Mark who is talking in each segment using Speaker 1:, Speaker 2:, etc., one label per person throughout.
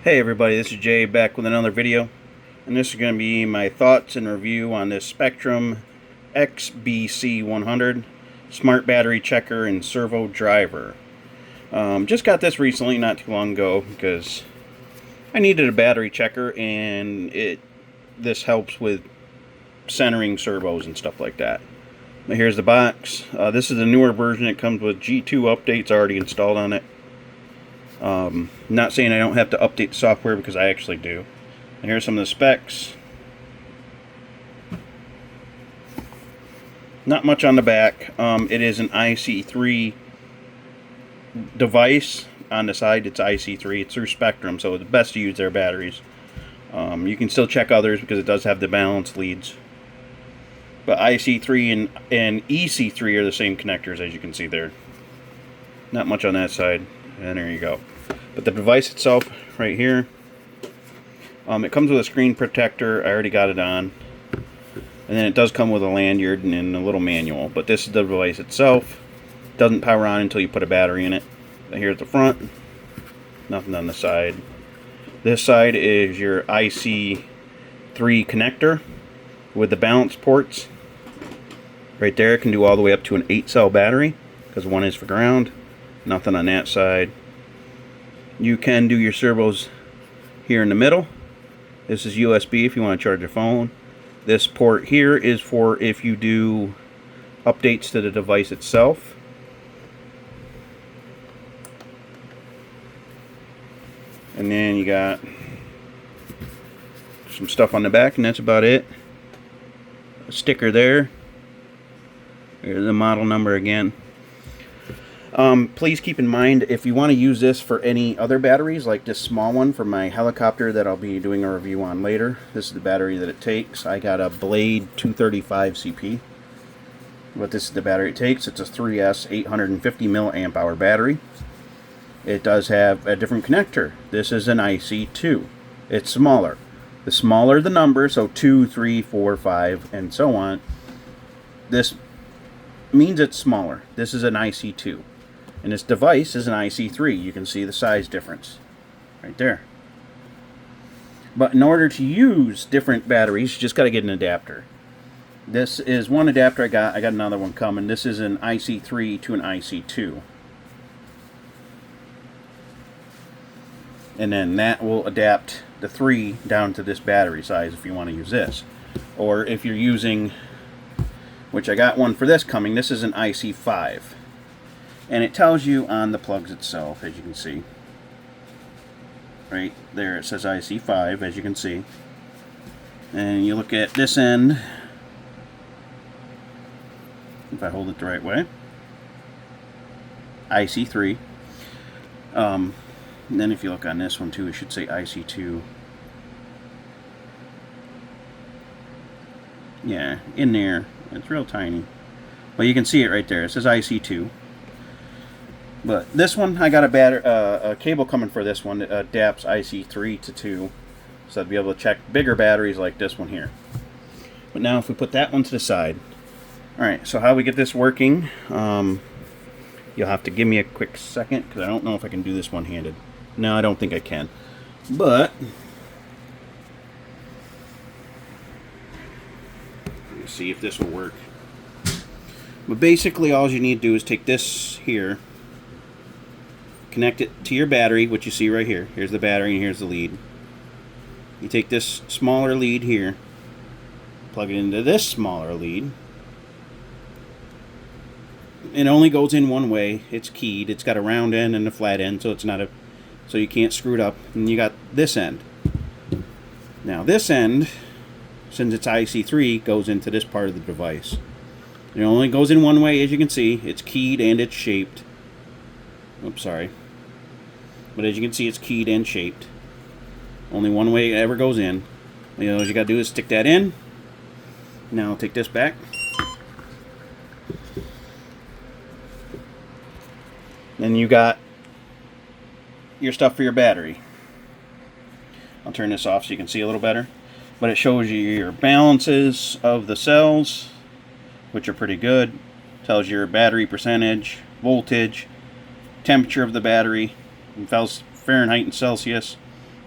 Speaker 1: Hey everybody, this is Jay back with another video, and this is going to be my thoughts and review on this Spektrum XBC100 smart battery checker and servo driver. Just got this recently, not too long ago, because I needed a battery checker, and this helps with centering servos and stuff like that. But here's the box. This is a newer version. It comes with G2 updates already installed on it. Not saying I don't have to update the software, because I actually do. And here's some of the specs. Not much on the back. It is an IC3 device. On the side it's IC3. It's through Spektrum, so it's best to use their batteries. You can still check others because it does have the balance leads. But IC3 and EC3 are the same connectors, as you can see there. Not much on that side. And there you go. But the device itself, right here, it comes with a screen protector. I already got it on. And then it does come with a lanyard and a little manual. But this is the device itself. It doesn't power on until you put a battery in it. Here at the front, nothing on the side. This side is your IC3 connector with the balance ports. Right there, it can do all the way up to an 8-cell battery, because one is for ground. Nothing on that side. You can do your servos here in the middle. This is USB if you want to charge your phone. This port here is for if you do updates to the device itself. And then you got some stuff on the back, and that's about it. A sticker there. Here's the model number again. Please keep in mind, if you want to use this for any other batteries, like this small one for my helicopter that I'll be doing a review on later. This is the battery that it takes. I got a Blade 235 CP. But this is the battery it takes. It's a 3S 850 milliamp hour battery. It does have a different connector. This is an IC2. It's smaller. The smaller the number, so 2, 3, 4, 5, and so on, this means it's smaller. This is an IC2. And this device is an IC3. You can see the size difference right there. But in order to use different batteries, you just got to get an adapter. This is one adapter I got. I got another one coming. This is an IC3 to an IC2. And then that will adapt the 3 down to this battery size if you want to use this. Or if you're using, which I got one for this coming, this is an IC5. And it tells you on the plugs itself, as you can see. Right there it says IC5, as you can see. And you look at this end, if I hold it the right way, IC3. And then if you look on this one too, it should say IC2. Yeah, in there. It's real tiny. Well, you can see it right there. It says IC2. But this one, I got a cable coming for this one that adapts IC3 to 2. So I'd be able to check bigger batteries like this one here. But now if we put that one to the side. Alright, so how we get this working, you'll have to give me a quick second, because I don't know if I can do this one-handed. No, I don't think I can. But let's see if this will work. But basically all you need to do is take this here, connect it to your battery, which you see right here. Here's the battery and here's the lead. You take this smaller lead here, plug it into this smaller lead. It only goes in one way. It's keyed. It's got a round end and a flat end, so it's not a, so you can't screw it up. And you got this end. Now this end, since it's IC3, goes into this part of the device. It only goes in one way, as you can see. It's keyed and it's shaped. Oops, sorry. But as you can see, it's keyed and shaped. Only one way it ever goes in. You know, all you gotta do is stick that in. Now I'll take this back. Then you got your stuff for your battery. I'll turn this off so you can see a little better. But it shows you your balances of the cells, which are pretty good. Tells you your battery percentage, voltage, temperature of the battery in Fahrenheit and Celsius,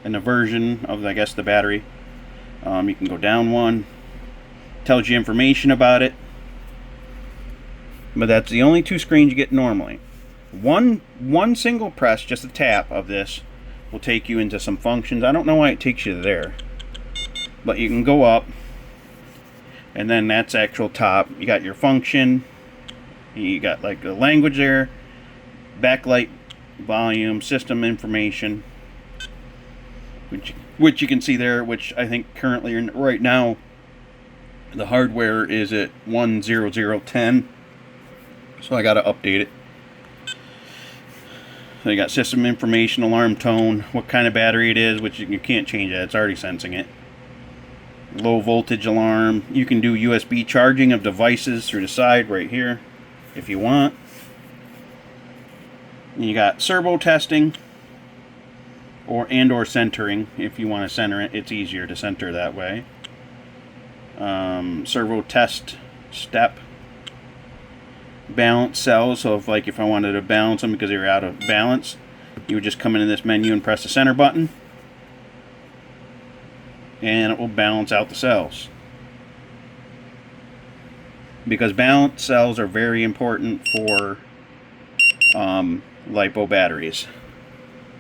Speaker 1: and the version of, I guess, the battery. You can go down one. Tells you information about it. But that's the only two screens you get normally. One single press, just a tap of this, will take you into some functions. I don't know why it takes you there. But you can go up, and then that's actual top. You got your function. You got like the language there, backlight, volume, system information, which you can see there, which I think currently right now the hardware is at 10010, so I got to update it. So you got system information, alarm tone, what kind of battery it is, which you can't change that, it's already sensing it. Low voltage alarm. You can do USB charging of devices through the side right here if you want. And you got servo testing or centering. If you want to center it, it's easier to center that way. Servo test step. Balance cells. So if I wanted to balance them because they were out of balance, you would just come into this menu and press the center button, and it will balance out the cells. Because balance cells are very important for LiPo batteries.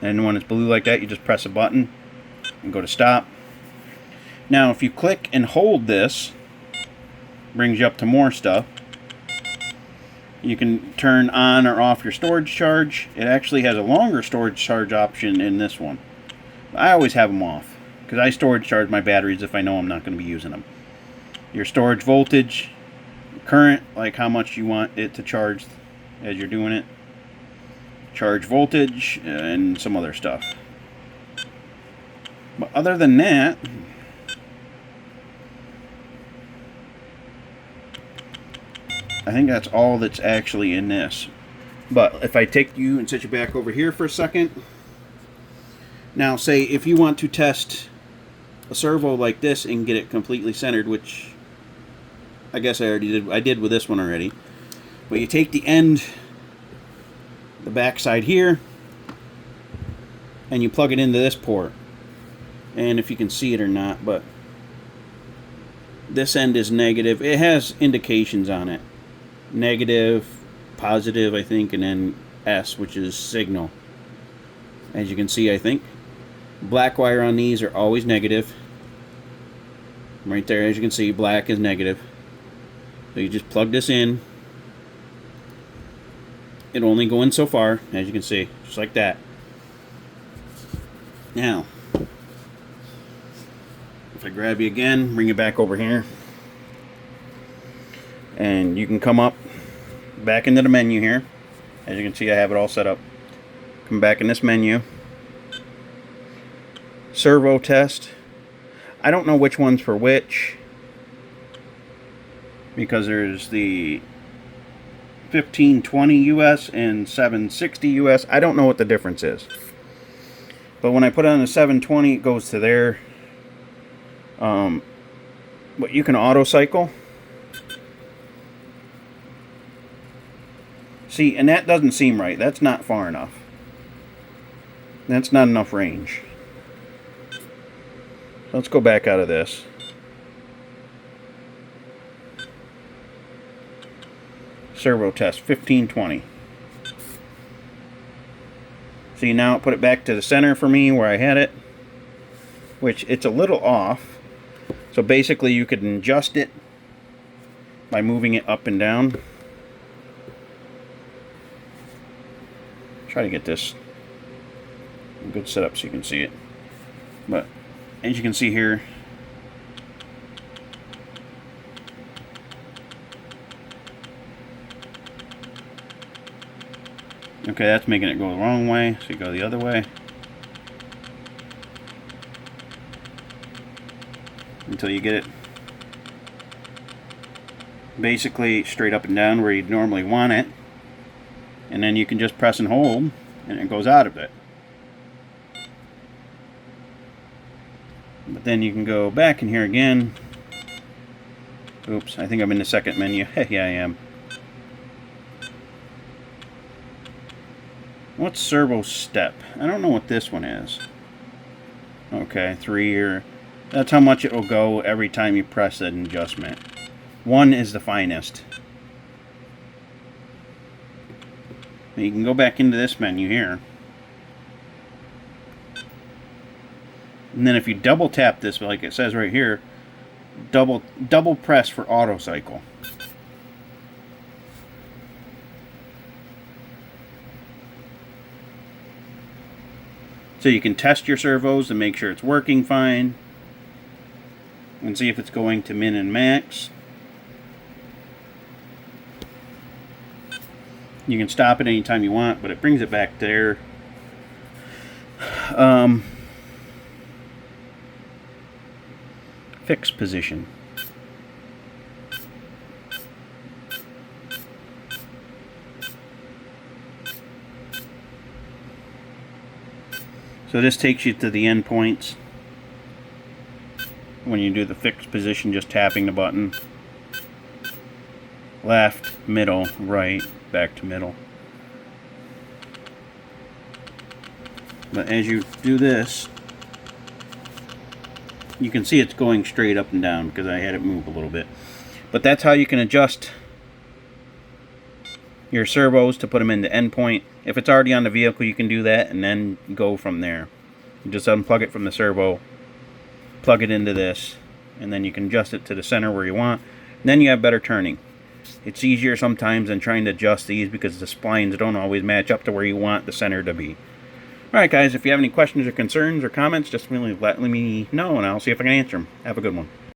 Speaker 1: And when it's blue like that, you just press a button and go to stop. Now if you click and hold this, brings you up to more stuff. You can turn on or off your storage charge. It actually has a longer storage charge option in this one. I always have them off because I storage charge my batteries if I know I'm not going to be using them. Your storage voltage, current, like how much you want it to charge as you're doing it, charge voltage, and some other stuff. But other than that, I think that's all that's actually in this. But if I take you and set you back over here for a second, now say if you want to test a servo like this and get it completely centered, which I guess I already did. I did with this one already. But you take the end, the back side here, and you plug it into this port. And if you can see it or not, but this end is negative. It has indications on it. Negative, positive, I think, and then S, which is signal. As you can see, I think. Black wire on these are always negative. Right there, as you can see, black is negative. So you just plug this in. It'll only go in so far, as you can see, just like that. Now, if I grab you again, bring you back over here, and you can come up back into the menu here. As you can see, I have it all set up. Come back in this menu. Servo test. I don't know which one's for which, because there's the 1520 US and 760 US. I don't know what the difference is. But when I put on the 720, it goes to there. But you can auto cycle. See, and that doesn't seem right. That's not far enough. That's not enough range. So let's go back out of this. Servo test 1520. See, now it put it back to the center for me where I had it, which it's a little off. So basically you could adjust it by moving it up and down. Try to get this good setup so you can see it. But as you can see here, okay, that's making it go the wrong way, so you go the other way until you get it basically straight up and down where you'd normally want it, and then you can just press and hold and it goes out of it. But then you can go back in here again. Oops, I think I'm in the second menu. Yeah, I am. What's servo step? I don't know what this one is. Okay, 3 or... That's how much it will go every time you press an adjustment. 1 is the finest. You can go back into this menu here. And then if you double tap this, like it says right here, double press for auto cycle. So you can test your servos to make sure it's working fine. And see if it's going to min and max. You can stop it anytime you want, but it brings it back there. Fix position. So this takes you to the end points. When you do the fixed position, just tapping the button. Left, middle, right, back to middle. But as you do this, you can see it's going straight up and down because I had it move a little bit. But that's how you can adjust your servos to put them in the end point. If it's already on the vehicle, you can do that and then go from there. You just unplug it from the servo, plug it into this, and then you can adjust it to the center where you want. And then you have better turning. It's easier sometimes than trying to adjust these because the splines don't always match up to where you want the center to be. Alright guys, if you have any questions or concerns or comments, just really let me know and I'll see if I can answer them. Have a good one.